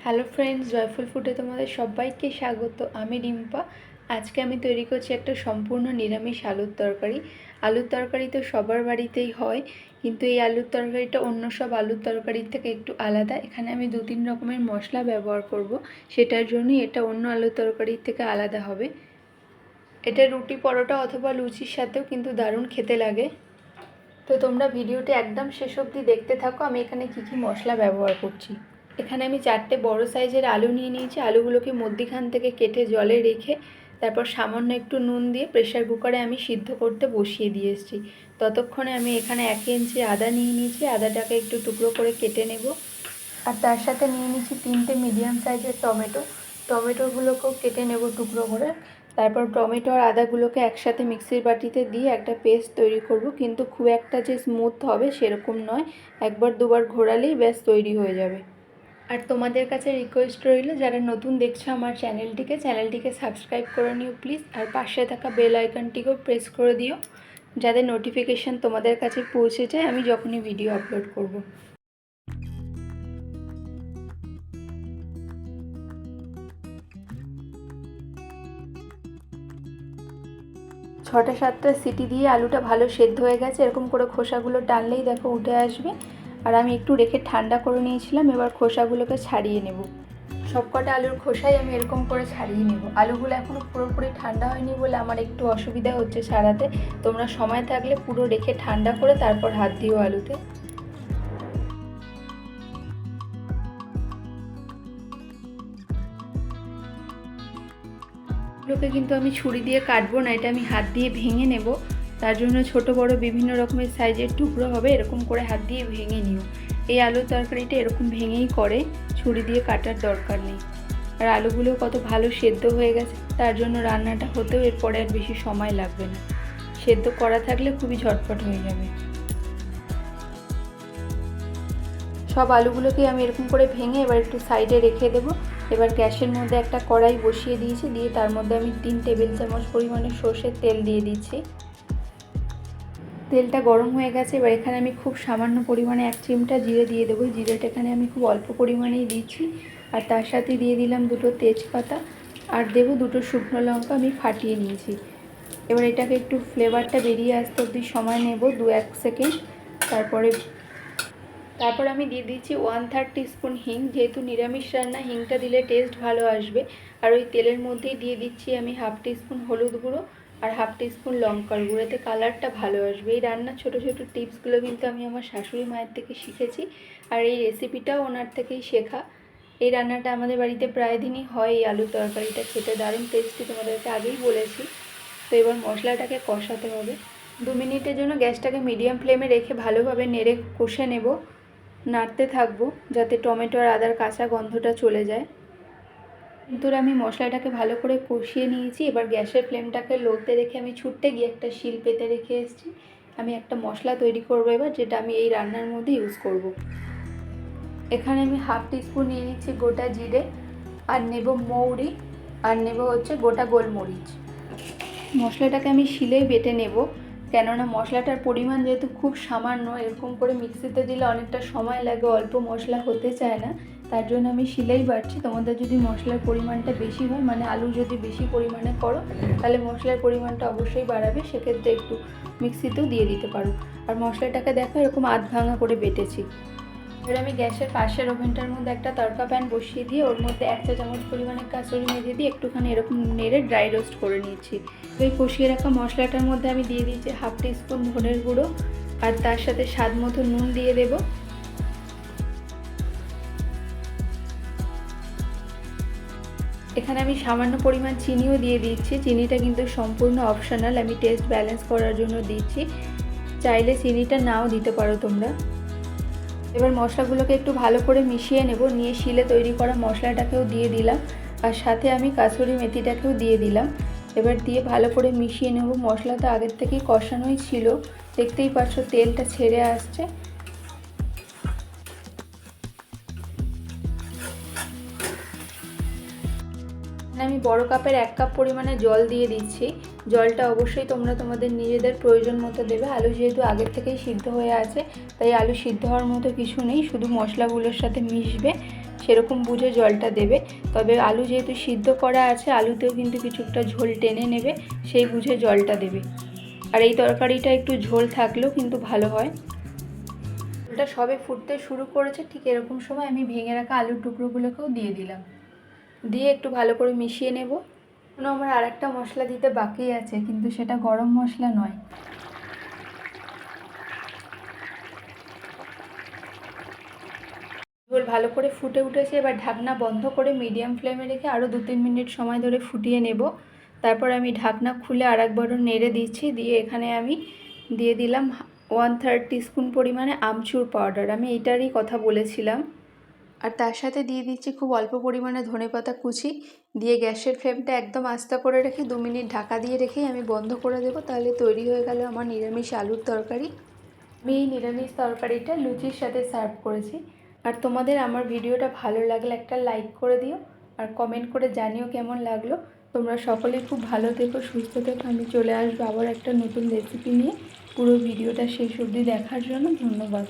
Hello friends, joyful ফুডে তোমাদের সবাইকে স্বাগত। আমি রিম্পা। আজকে আমি তৈরি করছি একটা সম্পূর্ণ নিরামিষ আলুর তরকারি। আলুর তরকারি তো সবার বাড়িতেই হয়, কিন্তু এই আলুর তরকারিটা অন্য সব আলুর তরকারির থেকে একটু আলাদা। এখানে আমি 2-3 রকমের মশলা ব্যবহার করব, সেটার জন্যই এটা অন্য আলুর তরকারির থেকে আলাদা হবে। এটা রুটি, পরোটা অথবা লুচির সাথেও কিন্তু দারুণ খেতে লাগে। তো তোমরা ভিডিওটি একদম শেষ অবধি দেখতে থাকো। আমি এখানে কী কী মশলা ব্যবহার করছি। এখানে আমি 4টে বড় সাইজের আলু নিয়ে নিয়েছি। আলুগুলোকে মধ্যিখান থেকে কেটে জলে রেখে তারপর সামান্য একটু নুন দিয়ে প্রেসার কুকারে আমি সিদ্ধ করতে বসিয়ে দিয়ে এসেছি। ততক্ষণে আমি এখানে 1 ইঞ্চি আদা নিয়ে নিয়েছি। আদাটাকে একটু টুকরো করে কেটে নেব। আর তার সাথে নিয়ে নিয়েছি 3টে মিডিয়াম সাইজের টমেটো। টমেটোগুলোকেও কেটে নেব টুকরো করে। তারপর টমেটো আর আদাগুলোকে একসাথে মিক্সির বাটিতে দিয়ে একটা পেস্ট তৈরি করব, কিন্তু খুব একটা যে স্মুথ হবে সেরকম নয়, একবার দুবার ঘোরালেই ব্যাস তৈরি হয়ে যাবে। আর তোমাদের কাছে রিকোয়েস্ট রইল, যারা নতুন দেখছো আমার চ্যানেলটিকে সাবস্ক্রাইব করে নিও প্লিজ। আর পাশে থাকা বেল আইকনটিকেও প্রেস করে দিও, যাতে নোটিফিকেশান তোমাদের কাছে পৌঁছে যায় আমি যখনই ভিডিও আপলোড করব। 6-7টা সিটি দিয়ে আলুটা ভালো সেদ্ধ হয়ে গেছে। এরকম করে খোসাগুলো টানলেই দেখো উঠে আসবে। আর আমি একটু রেখে ঠান্ডা করে নিয়েছিলাম। এবার খোসাগুলোকে ছাড়িয়ে নেব। সবকটা আলুর খোসাই আমি এরকম করে ছাড়িয়ে নেব। আলুগুলো এখনও পুরোপুরি ঠান্ডা হয়নি বলে আমার একটু অসুবিধা হচ্ছে ছাড়াতে। তোমরা সময় থাকলে পুরো রেখে ঠান্ডা করে তারপর হাত দিও আলুতে। এগুলোকে কিন্তু আমি ছুরি দিয়ে কাটবো না, এটা আমি হাত দিয়ে ভেঙে নেব। তার জন্য ছোট বড় বিভিন্ন রকমের সাইজের টুকরো হবে, এরকম করে হাত দিয়ে ভেঙে নিও। এই আলুর তরকারিটা এরকম ভেঙেই করে, ছুরি দিয়ে কাটার দরকার নেই। আর আলুগুলো কত ভালো সেদ্ধ হয়ে গেছে, তার জন্য রান্নাটা হতেও এরপরে আর বেশি সময় লাগবে না। সেদ্ধ করা থাকলে খুবই ঝটপট হয়ে যাবে। সব আলুগুলোকে আমি এরকম করে ভেঙে এবার একটু সাইডে রেখে দেবো। এবার গ্যাসের মধ্যে একটা কড়াই বসিয়ে দিয়েছি, দিয়ে তার মধ্যে আমি 3 টেবিল চামচ পরিমাণে সর্ষের তেল দিয়ে দিচ্ছি। তেলটা গরম হয়ে গেছে। এবার এখানে আমি খুব সামান্য পরিমাণে 1 চিমটা জিরে দিয়ে দেবো। জিরেটা এখানে আমি খুব অল্প পরিমাণেই দিচ্ছি। আর তার সাথে দিয়ে দিলাম 2টো তেজপাতা আর দেবো 2টো শুকনো লঙ্কা আমি ফাটিয়ে নিয়েছি। এবার এটাকে একটু ফ্লেভারটা বেরিয়ে আসতে অবধি সময় নেব, 2-1 সেকেন্ড। তারপর আমি দিয়ে দিচ্ছি 1/3 টিস্পুন হিং। যেহেতু নিরামিষ রান্না, হিংটা দিলে টেস্ট ভালো আসবে। আর ওই তেলের মধ্যেই দিয়ে দিচ্ছি আমি 1/2 টিস্পুন হলুদ গুঁড়ো আর 1/2 টিস্পুন লঙ্কার গুঁড়ো, এতে কালারটা ভালো আসবে। এই রান্নার ছোটো ছোটো টিপসগুলো কিন্তু আমি আমার শাশুড়ি মায়ের থেকে শিখেছি, আর এই রেসিপিটাও ওনার থেকেই শেখা। এই রান্নাটা আমাদের বাড়িতে প্রায় দিনই হয়। এই আলু তরকারিটা খেতে দারুণ টেস্টি, তোমাদেরকে আগেই বলেছি। তো এবার মশলাটাকে কষাতে হবে। 2 মিনিটের জন্য গ্যাসটাকে মিডিয়াম ফ্লেমে রেখে ভালোভাবে নেড়ে কষে নেব। নাড়তে থাকবো যাতে টমেটো আর আদার কাঁচা গন্ধটা চলে যায়। কিন্তু আমি মশলাটাকে ভালো করে কষিয়ে নিয়েছি। এবার গ্যাসের ফ্লেমটাকে লোতে রেখে আমি ছুটতে গিয়ে একটা শিল পেতে রেখে এসেছি। আমি একটা মশলা তৈরি করবো এবার, যেটা আমি এই রান্নার মধ্যে ইউজ করব। এখানে আমি 1/2 টিস্পুন নিয়ে নিচ্ছি গোটা জিরে, আর নেব মৌরি, আর নেব হচ্ছে গোটা গোলমরিচ। মশলাটাকে আমি শিলেই বেটে নেব, কেননা মশলাটার পরিমাণ যেহেতু খুব সামান্য, এরকম করে মিক্সিতে দিলে অনেকটা সময় লাগে, অল্প মশলা হতে চায় না, তার জন্য আমি শিলেই বাটছি। তোমাদের যদি মশলার পরিমাণটা বেশি হয়, মানে আলু যদি বেশি পরিমাণে করো, তাহলে মশলার পরিমাণটা অবশ্যই বাড়াবে, সেক্ষেত্রে একটু মিক্সিতেও দিয়ে দিতে পারো। আর মশলাটাকে দেখো এরকম আধ ভাঙা করে বেটেছি। এবার আমি গ্যাসের পাশের ওভেনটার মধ্যে একটা তড়কা প্যান বসিয়ে দিয়ে ওর মধ্যে 1 চা চামচ পরিমাণে কাসুরি মেথি দিয়ে একটুখানি এরকম নেড়ে ড্রাই রোস্ট করে নিচ্ছি। ওই কষিয়ে রাখা মশলাটার মধ্যে আমি দিয়ে দিচ্ছি 1/2 টিস্পুন ধনের গুঁড়ো, আর তার সাথে স্বাদ মতো নুন দিয়ে দেব। এখানে আমি সামান্য পরিমাণ চিনিও দিয়ে দিচ্ছি। চিনিটা কিন্তু সম্পূর্ণ অপশনাল, আমি টেস্ট ব্যালেন্স করার জন্য দিচ্ছি, চাইলে চিনিটা নাও দিতে পারো তোমরা। এবার মশলাগুলোকে একটু ভালো করে মিশিয়ে নেব। নিয়ে শিলে তৈরি করা মশলাটাকেও দিয়ে দিলাম, আর সাথে আমি কাসুরি মেথিটাকেও দিয়ে দিলাম। এবার দিয়ে ভালো করে মিশিয়ে নেব। মশলাটা আগের থেকেই কষানোই ছিল, দেখতেই পাচ্ছ তেলটা ছেড়ে আসছে। আমি বড় কাপের 1 কাপ পরিমাণে জল দিয়ে দিচ্ছি। জলটা অবশ্যই তোমরা তোমাদের নিজেদের প্রয়োজন মতো দেবে। আলু যেহেতু আগের থেকেই সিদ্ধ হয়ে আছে, তাই আলু সিদ্ধ হওয়ার মতো কিছু নেই, শুধু মশলাগুলোর সাথে মিশবে, সেরকম বুঝে জলটা দেবে। তবে আলু যেহেতু সিদ্ধ করা আছে, আলুতেও কিন্তু কিছুটা ঝোল টেনে নেবে, সেই বুঝে জলটা দেবে। আর এই তরকারিটা একটু ঝোল থাকলেও কিন্তু ভালো হয়। ঝোলটা সবে ফুটতে শুরু করেছে, ঠিক এরকম সময় আমি ভেঙে রাখা আলুর টুকরোগুলোকেও দিয়ে দিলাম, দিয়ে একটু ভালো করে মিশিয়ে নেব। আমার আর একটা মশলা দিতে বাকি আছে, কিন্তু সেটা গরম মশলা নয়। ঝোল ভালো করে ফুটে উঠেছে, এবার ঢাকনা বন্ধ করে মিডিয়াম ফ্লেমে রেখে আরও 2-3 মিনিট সময় ধরে ফুটিয়ে নেব। তারপর আমি ঢাকনা খুলে আরেকবারও নেড়ে দিচ্ছি, দিয়ে এখানে আমি দিয়ে দিলাম 1/3 টিস্পুন পরিমাণে আমচুর পাউডার, আমি এইটারই কথা বলেছিলাম। আর তার সাথে দিয়ে দিচ্ছি খুব অল্প পরিমাণে ধনেপাতা কুচি, দিয়ে গ্যাসের ফ্লেমটা একদম আস্তে করে রেখে 2 মিনিট ঢাকা দিয়ে রেখেই আমি বন্ধ করে দেবো। তাহলে তৈরি হয়ে গেল আমার নিরামিষ আলুর তরকারি। আমি এই নিরামিষ তরকারিটা লুচির সাথে সার্ভ করেছি। আর তোমাদের আমার ভিডিওটা ভালো লাগলে একটা লাইক করে দিও, আর কমেন্ট করে জানিও কেমন লাগলো। তোমরা সকলেই খুব ভালো থেকো, সুস্থ থেকো। আমি চলে আসবো আবার একটা নতুন রেসিপি নিয়ে। পুরো ভিডিওটা শেষ অবধি দেখার জন্য ধন্যবাদ।